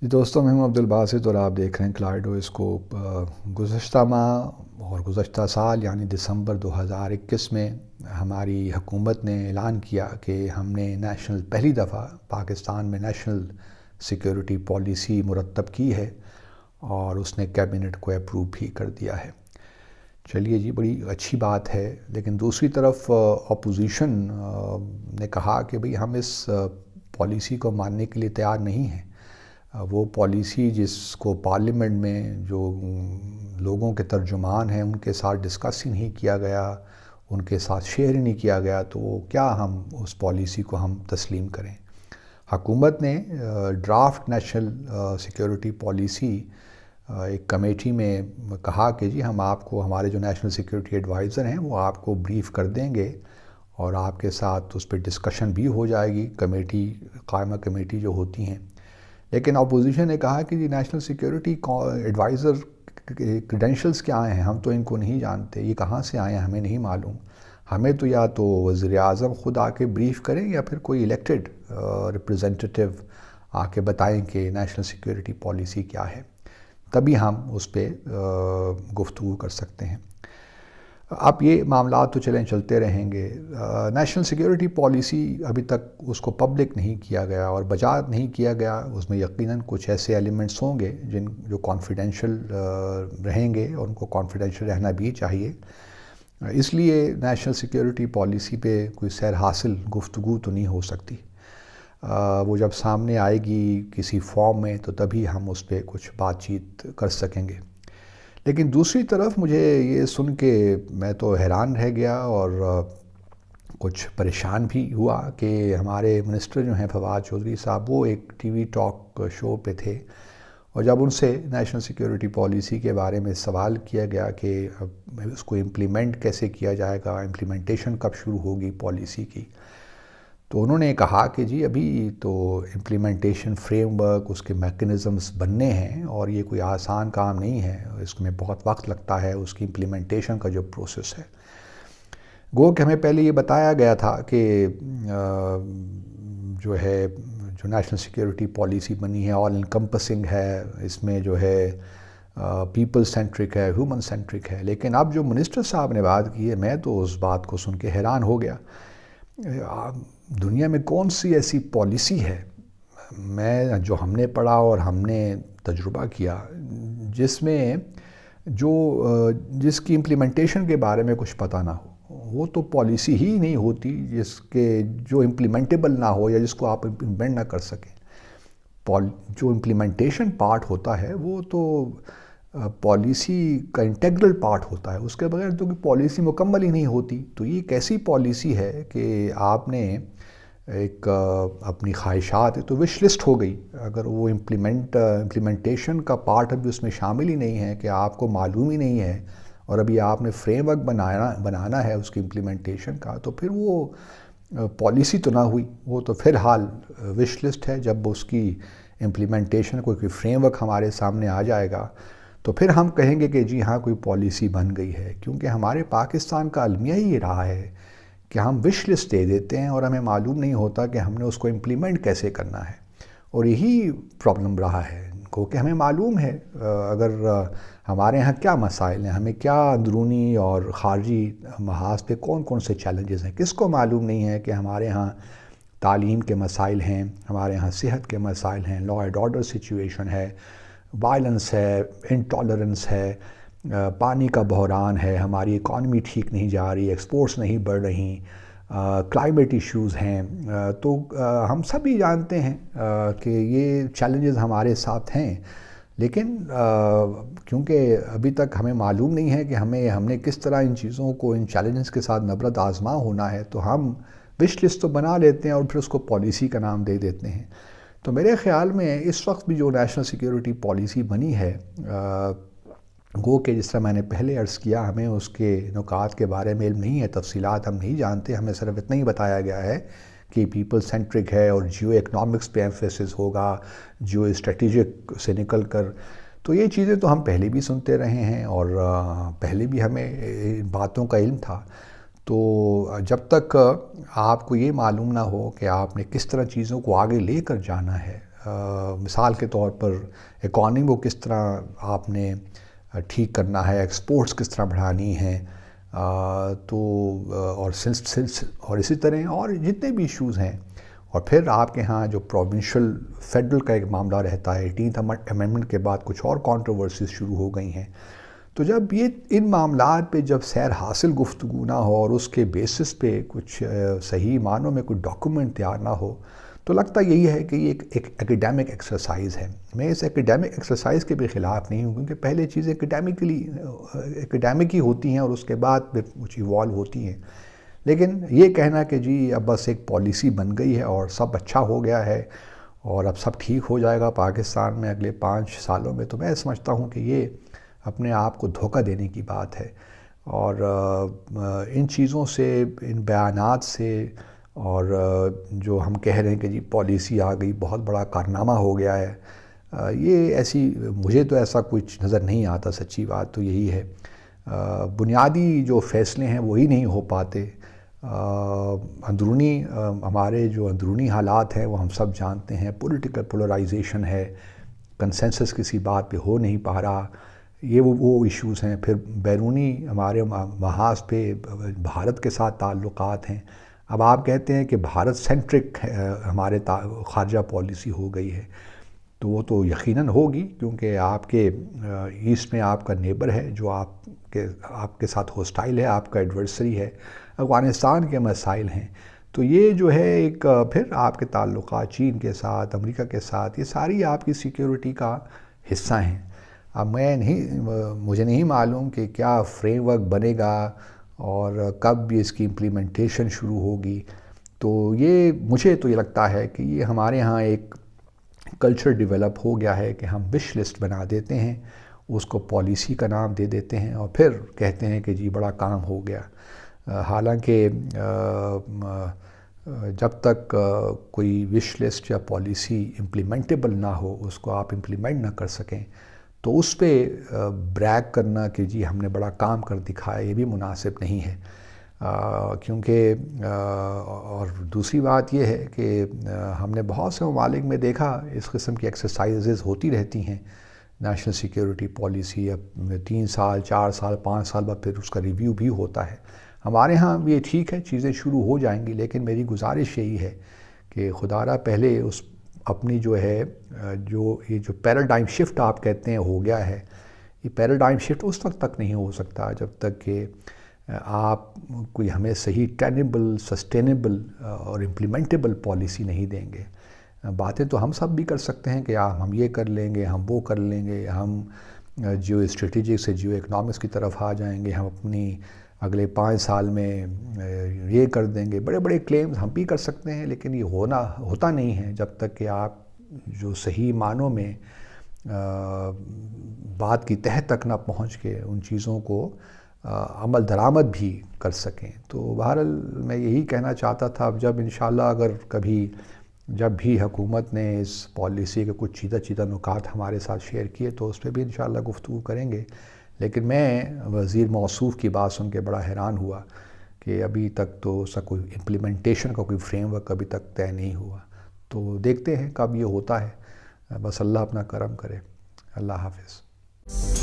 جی دوستوں، میں ہوں عبدالباسط اور آپ دیکھ رہے ہیں کلائڈوسکوپ۔ گزشتہ ماہ اور گزشتہ سال یعنی دسمبر 2021 میں ہماری حکومت نے اعلان کیا کہ ہم نے پہلی دفعہ پاکستان میں نیشنل سیکیورٹی پالیسی مرتب کی ہے اور اس نے کیبنٹ کو اپروو بھی کر دیا ہے۔ چلیے جی، بڑی اچھی بات ہے، لیکن دوسری طرف اپوزیشن نے کہا کہ بھئی ہم اس پالیسی کو ماننے کے لیے تیار نہیں ہیں۔ وہ پالیسی جس کو پارلیمنٹ میں جو لوگوں کے ترجمان ہیں ان کے ساتھ ڈسکس ہی نہیں کیا گیا، ان کے ساتھ شیئر ہی نہیں کیا گیا، تو کیا ہم اس پالیسی کو ہم تسلیم کریں؟ حکومت نے ڈرافٹ نیشنل سیکیورٹی پالیسی ایک کمیٹی میں کہا کہ جی ہم آپ کو، ہمارے جو نیشنل سیکیورٹی ایڈوائزر ہیں وہ آپ کو بریف کر دیں گے اور آپ کے ساتھ اس پہ ڈسکشن بھی ہو جائے گی، کمیٹی قائمہ کمیٹی جو ہوتی ہیں۔ لیکن اپوزیشن نے کہا کہ جی نیشنل سیکیورٹی ایڈوائزر کے کریڈینشلز کیا ہیں، ہم تو ان کو نہیں جانتے، یہ کہاں سے آئے ہیں ہمیں نہیں معلوم۔ ہمیں تو یا تو وزیر اعظم خود آ کے بریف کریں یا پھر کوئی الیکٹڈ ریپریزنٹیٹیو آ کے بتائیں کہ نیشنل سیکیورٹی پالیسی کیا ہے، تبھی ہم اس پہ گفتگو کر سکتے ہیں۔ اب یہ معاملات تو چلتے رہیں گے۔ نیشنل سیکیورٹی پالیسی ابھی تک اس کو پبلک نہیں کیا گیا، اور بجا نہیں کیا گیا اس میں یقیناً کچھ ایسے ایلیمنٹس ہوں گے جو کانفیڈینشیل رہیں گے، اور ان کو کانفیڈینشیل رہنا بھی چاہیے۔ اس لیے نیشنل سیکیورٹی پالیسی پہ کوئی سیر حاصل گفتگو تو نہیں ہو سکتی۔ وہ جب سامنے آئے گی کسی فارم میں تو تبھی ہم اس پہ کچھ بات چیت کر سکیں گے۔ لیکن دوسری طرف مجھے یہ سن کے میں تو حیران رہ گیا اور کچھ پریشان بھی ہوا کہ ہمارے منسٹر جو ہیں فواد چودھری صاحب، وہ ایک ٹی وی ٹاک شو پہ تھے، اور جب ان سے نیشنل سیکیورٹی پالیسی کے بارے میں سوال کیا گیا کہ اس کو امپلیمنٹ کیسے کیا جائے گا، امپلیمنٹیشن کب شروع ہوگی پالیسی کی، تو انہوں نے کہا کہ جی ابھی تو امپلیمنٹیشن فریم ورک، اس کے میکنزمز بننے ہیں، اور یہ کوئی آسان کام نہیں ہے، اس میں بہت وقت لگتا ہے اس کی امپلیمنٹیشن کا جو پروسیس ہے۔ گو کہ ہمیں پہلے یہ بتایا گیا تھا کہ جو نیشنل سیکیورٹی پالیسی بنی ہے آل انکمپسنگ ہے، اس میں جو ہے پیپل سینٹرک ہے، ہیومن سینٹرک ہے، لیکن اب جو منسٹر صاحب نے بات کی ہے، میں تو اس بات کو سن کے حیران ہو گیا۔ دنیا میں کون سی ایسی پالیسی ہے، جو ہم نے پڑھا اور ہم نے تجربہ کیا، جس کی امپلیمنٹیشن کے بارے میں کچھ پتہ نہ ہو؟ وہ تو پالیسی ہی نہیں ہوتی جو امپلیمنٹیبل نہ ہو یا جس کو آپ امپلیمنٹ نہ کر سکیں۔ جو امپلیمنٹیشن پارٹ ہوتا ہے وہ تو پالیسی کا انٹیگرل پارٹ ہوتا ہے، اس کے بغیر تو پالیسی مکمل ہی نہیں ہوتی۔ تو یہ کیسی پالیسی ہے کہ آپ نے ایک اپنی خواہشات، تو وش لسٹ ہو گئی، اگر وہ امپلیمنٹیشن کا پارٹ ابھی اس میں شامل ہی نہیں ہے، کہ آپ کو معلوم ہی نہیں ہے، اور ابھی آپ نے فریم ورک بنانا ہے اس کی امپلیمنٹیشن کا، تو پھر وہ پالیسی تو نہ ہوئی، وہ تو فی الحال وش لسٹ ہے۔ جب اس کی امپلیمنٹیشن کوئی فریم ورک ہمارے سامنے آ جائے گا تو پھر ہم کہیں گے کہ جی ہاں کوئی پالیسی بن گئی ہے، کیونکہ ہمارے پاکستان کا المیہ ہی یہ رہا ہے کہ ہم وش لسٹ دے دیتے ہیں اور ہمیں معلوم نہیں ہوتا کہ ہم نے اس کو امپلیمنٹ کیسے کرنا ہے، اور یہی پرابلم رہا ہے کہ ہمیں معلوم ہے اگر ہمارے ہاں کیا مسائل ہیں، ہمیں کیا اندرونی اور خارجی محاذ پہ کون سے چیلنجز ہیں، کس کو معلوم نہیں ہے کہ ہمارے ہاں تعلیم کے مسائل ہیں، ہمارے ہاں صحت کے مسائل ہیں، لا اینڈ آرڈر سچویشن ہے، وائلنس ہے، انٹالرنس ہے، پانی کا بحران ہے، ہماری اکانومی ٹھیک نہیں جا رہی، ایکسپورٹس نہیں بڑھ رہی، کلائمیٹ ایشوز ہیں۔ تو ہم سبھی جانتے ہیں کہ یہ چیلنجز ہمارے ساتھ ہیں، لیکن کیونکہ ابھی تک ہمیں معلوم نہیں ہے کہ ہم نے کس طرح ان چیزوں کو، ان چیلنجز کے ساتھ نبرد آزما ہونا ہے، تو ہم وش لسٹ تو بنا لیتے ہیں اور پھر اس کو پالیسی کا نام دے دیتے ہیں۔ تو میرے خیال میں اس وقت بھی جو نیشنل سیکیورٹی پالیسی بنی ہے، گو کہ جس طرح میں نے پہلے عرض کیا، ہمیں اس کے نکات کے بارے میں علم نہیں ہے، تفصیلات ہم نہیں جانتے، ہمیں صرف اتنا ہی بتایا گیا ہے کہ پیپل سینٹرک ہے اور جیو اکنامکس پہ ایمفیسس ہوگا، جیو اسٹریٹجک سے نکل کر۔ تو یہ چیزیں تو ہم پہلے بھی سنتے رہے ہیں اور پہلے بھی ہمیں ان باتوں کا علم تھا۔ تو جب تک آپ کو یہ معلوم نہ ہو کہ آپ نے کس طرح چیزوں کو آگے لے کر جانا ہے، مثال کے طور پر اکانومی کو کس طرح آپ نے ٹھیک کرنا ہے، ایکسپورٹس کس طرح بڑھانی ہیں، تو اور اسی طرح اور جتنے بھی ایشوز ہیں. اور پھر آپ کے ہاں جو پروونشل فیڈرل کا ایک معاملہ رہتا ہے، 18th امینڈمنٹ کے بعد کچھ اور کانٹروورسیز شروع ہو گئی ہیں. تو جب یہ ان معاملات پہ جب سیر حاصل گفتگو نہ ہو اور اس کے بیسس پہ کچھ صحیح معنوں میں کوئی ڈاکومنٹ تیار نہ ہو، تو لگتا یہی ہے کہ یہ ایک ایکیڈیمک ایکسرسائز ہے. میں اس ایکیڈیمک ایکسرسائز کے بھی خلاف نہیں ہوں، کیونکہ پہلے چیزیں ایکیڈیمک ہی ہوتی ہیں اور اس کے بعد پھر کچھ ایوالو ہوتی ہیں. لیکن یہ کہنا کہ جی اب بس ایک پالیسی بن گئی ہے اور سب اچھا ہو گیا ہے اور اب سب ٹھیک ہو جائے گا پاکستان میں اگلے 5 سالوں میں، تو میں سمجھتا ہوں کہ یہ اپنے آپ کو دھوکہ دینے کی بات ہے. اور ان چیزوں سے، ان بیانات سے، اور جو ہم کہہ رہے ہیں کہ جی پالیسی آ گئی، بہت بڑا کارنامہ ہو گیا ہے، یہ مجھے تو ایسا کچھ نظر نہیں آتا. سچی بات تو یہی ہے. بنیادی جو فیصلے ہیں وہی نہیں ہو پاتے. ہمارے جو اندرونی حالات ہیں وہ ہم سب جانتے ہیں. پولیٹیکل پولرائزیشن ہے، کنسنسس کسی بات پہ ہو نہیں پا رہا. یہ وہ ایشوز ہیں. پھر بیرونی ہمارے محاذ پہ بھارت کے ساتھ تعلقات ہیں. اب آپ کہتے ہیں کہ بھارت سینٹرک ہمارے خارجہ پالیسی ہو گئی ہے، تو وہ تو یقیناً ہوگی، کیونکہ آپ کے ایسٹ میں آپ کا نیبر ہے جو آپ کے ساتھ ہوسٹائل ہے، آپ کا ایڈورسری ہے. افغانستان کے مسائل ہیں. تو یہ جو ہے ایک پھر آپ کے تعلقات چین کے ساتھ، امریکہ کے ساتھ، یہ ساری آپ کی سیکیورٹی کا حصہ ہیں. اب مجھے نہیں معلوم کہ کیا فریم ورک بنے گا اور کب بھی اس کی امپلیمنٹیشن شروع ہوگی. تو مجھے تو یہ لگتا ہے کہ یہ ہمارے ہاں ایک کلچر ڈیولپ ہو گیا ہے کہ ہم وش لسٹ بنا دیتے ہیں، اس کو پالیسی کا نام دے دیتے ہیں اور پھر کہتے ہیں کہ جی بڑا کام ہو گیا. حالانکہ جب تک کوئی وش لسٹ یا پالیسی امپلیمنٹیبل نہ ہو، اس کو آپ امپلیمنٹ نہ کر سکیں، تو اس پہ بریگ کرنا کہ جی ہم نے بڑا کام کر دکھایا، یہ بھی مناسب نہیں ہے. کیونکہ اور دوسری بات یہ ہے کہ ہم نے بہت سے ممالک میں دیکھا اس قسم کی ایکسرسائزز ہوتی رہتی ہیں. نیشنل سیکیورٹی پالیسی اب 3 سال 4 سال 5 سال بعد پھر اس کا ریویو بھی ہوتا ہے. ہمارے ہاں یہ ٹھیک ہے، چیزیں شروع ہو جائیں گی، لیکن میری گزارش یہی ہے کہ خدارہ پہلے اپنی جو ہے یہ جو پیراڈائم شفٹ آپ کہتے ہیں ہو گیا ہے، یہ پیراڈائم شفٹ اس وقت تک نہیں ہو سکتا جب تک کہ آپ کوئی ہمیں صحیح ٹینیبل، سسٹینیبل اور امپلیمنٹیبل پالیسی نہیں دیں گے. باتیں تو ہم سب بھی کر سکتے ہیں کہ ہم یہ کر لیں گے، ہم وہ کر لیں گے، ہم جیو اسٹریٹجک سے جیو اکنامکس کی طرف آ جائیں گے، ہم اپنی اگلے 5 سال میں یہ کر دیں گے. بڑے بڑے کلیمز ہم بھی کر سکتے ہیں، لیکن یہ ہوتا نہیں ہے جب تک کہ آپ جو صحیح معنوں میں بات کی تہہ تک نہ پہنچ کے ان چیزوں کو عمل درآمد بھی کر سکیں. تو بہرحال میں یہی کہنا چاہتا تھا. اب جب انشاءاللہ اگر جب بھی حکومت نے اس پالیسی کے کچھ چیدہ نکات ہمارے ساتھ شیئر کیے تو اس پہ بھی انشاءاللہ گفتگو کریں گے. لیکن میں وزیر موصوف کی بات سن کے بڑا حیران ہوا کہ ابھی تک تو اس کا کوئی امپلیمنٹیشن کا کوئی فریم ورک ابھی تک طے نہیں ہوا. تو دیکھتے ہیں کب یہ ہوتا ہے. بس اللہ اپنا کرم کرے. اللہ حافظ.